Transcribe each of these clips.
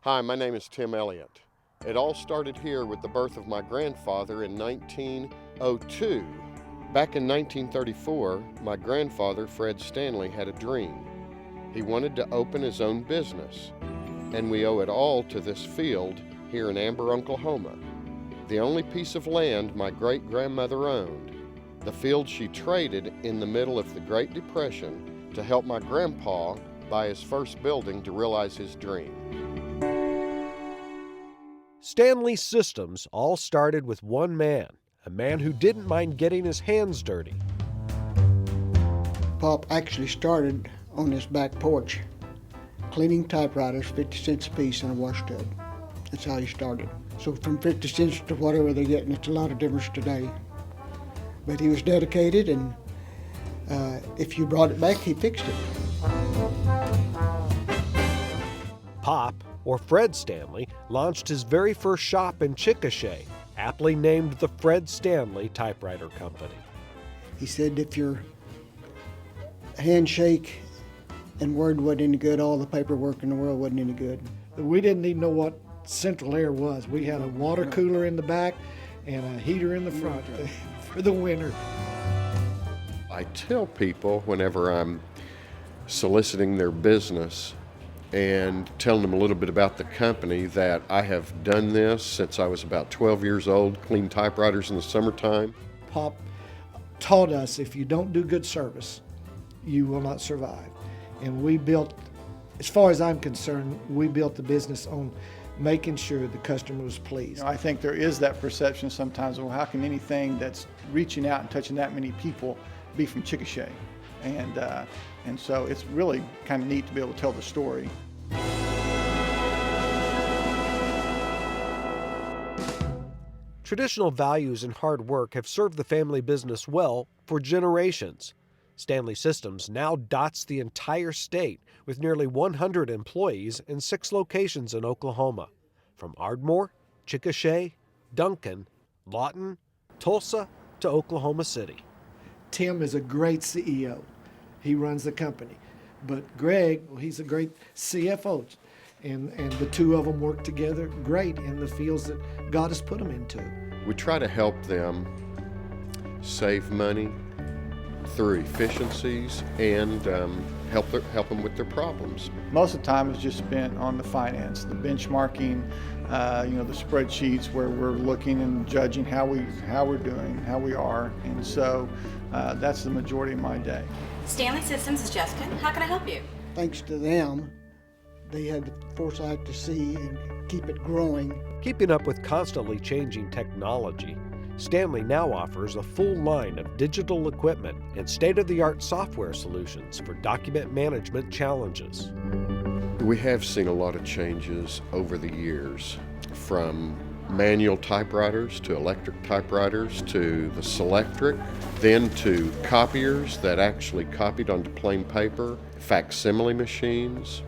Hi, my name is Tim Elliott. It all started here with the birth of my grandfather in 1902. Back in 1934, my grandfather, Fred Standley, had a dream. He wanted to open his own business, and we owe it all to this field here in Amber, Oklahoma. The only piece of land my great-grandmother owned, the field she traded in the middle of the Great Depression to help my grandpa buy his first building to realize his dream. Standley Systems all started with one man, a man who didn't mind getting his hands dirty. Pop actually started on his back porch, cleaning typewriters, 50 cents a piece in a wash tub. That's how he started. So from 50 cents to whatever they're getting, it's a lot of difference today. But he was dedicated, and if you brought it back, he fixed it. Pop, or Fred Standley, launched his very first shop in Chickasha, aptly named the Fred Standley Typewriter Company. He said if your handshake and word wasn't any good, all the paperwork in the world wasn't any good. We didn't even know what central air was. We had a water cooler in the back and a heater in the front for the winter. I tell people whenever I'm soliciting their business and telling them a little bit about the company that I have done this since I was about 12 years old, cleaned typewriters in the summertime. Pop taught us if you don't do good service, you will not survive. And we built, as far as I'm concerned, we built the business on making sure the customer was pleased. I think there is that perception sometimes, well, how can anything that's reaching out and touching that many people be from Chickasha? And so it's really kind of neat to be able to tell the story. Traditional values and hard work have served the family business well for generations. Standley Systems now dots the entire state with nearly 100 employees in 6 locations in Oklahoma, from Ardmore, Chickasha, Duncan, Lawton, Tulsa to Oklahoma City. Tim is a great CEO. He runs the company. But Greg, well, he's a great CFO. And the two of them work together great in the fields that God has put them into. We try to help them save money through efficiencies and help them with their problems. Most of the time is just spent on the finance, the benchmarking, the spreadsheets where we're looking and judging how we're doing, how we are, and so that's the majority of my day. Standley Systems is Jessica. How can I help you? Thanks to them, they had the foresight to see and keep it growing. Keeping up with constantly changing technology, Standley now offers a full line of digital equipment and state-of-the-art software solutions for document management challenges. We have seen a lot of changes over the years, from manual typewriters to electric typewriters to the Selectric, then to copiers that actually copied onto plain paper, facsimile machines,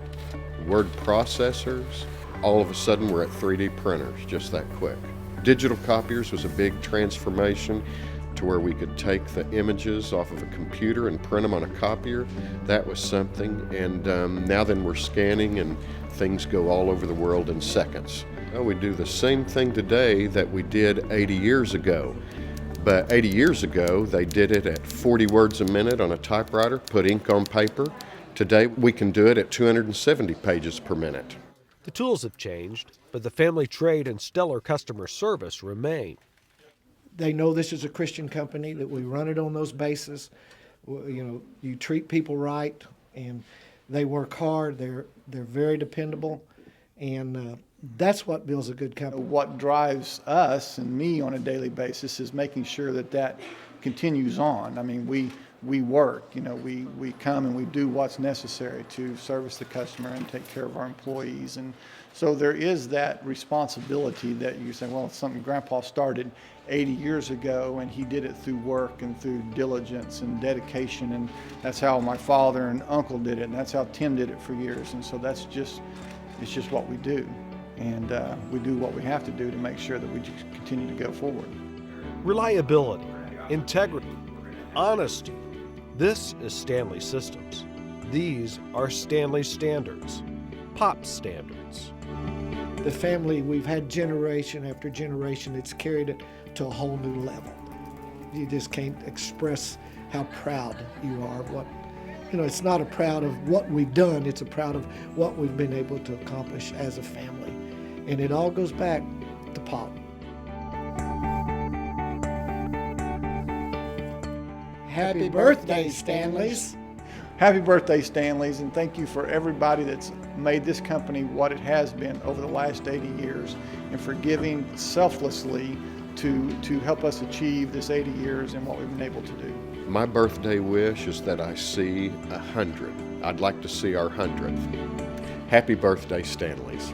word processors. All of a sudden we're at 3D printers just that quick. Digital copiers was a big transformation to where we could take the images off of a computer and print them on a copier. That was something, and now then we're scanning and things go all over the world in seconds. Well, we do the same thing today that we did 80 years ago. But 80 years ago, they did it at 40 words a minute on a typewriter, put ink on paper. Today, we can do it at 270 pages per minute. The tools have changed, but the family trade and stellar customer service remain. They know this is a Christian company, that we run it on those bases. You treat people right, and they work hard. They're very dependable, and that's what builds a good company. What drives us and me on a daily basis is making sure that continues on. I mean, we work, we come and we do what's necessary to service the customer and take care of our employees. And so there is that responsibility that you say, well, it's something Grandpa started 80 years ago, and he did it through work and through diligence and dedication, and that's how my father and uncle did it, and that's how Tim did it for years. And so it's just what we do, and we do what we have to do to make sure that we just continue to go forward. Reliability, integrity, honesty. This is Standley Systems. These are Standley standards. Pop standards. The family, we've had generation after generation, it's carried it to a whole new level. You just can't express how proud you are of what, it's not a proud of what we've done, it's a proud of what we've been able to accomplish as a family. And it all goes back to Pop. Happy birthday, Stanleys. Happy birthday, Stanleys, and thank you for everybody that's made this company what it has been over the last 80 years and for giving selflessly to help us achieve this 80 years and what we've been able to do. My birthday wish is that I see 100. I'd like to see our 100th. Happy birthday, Standleys.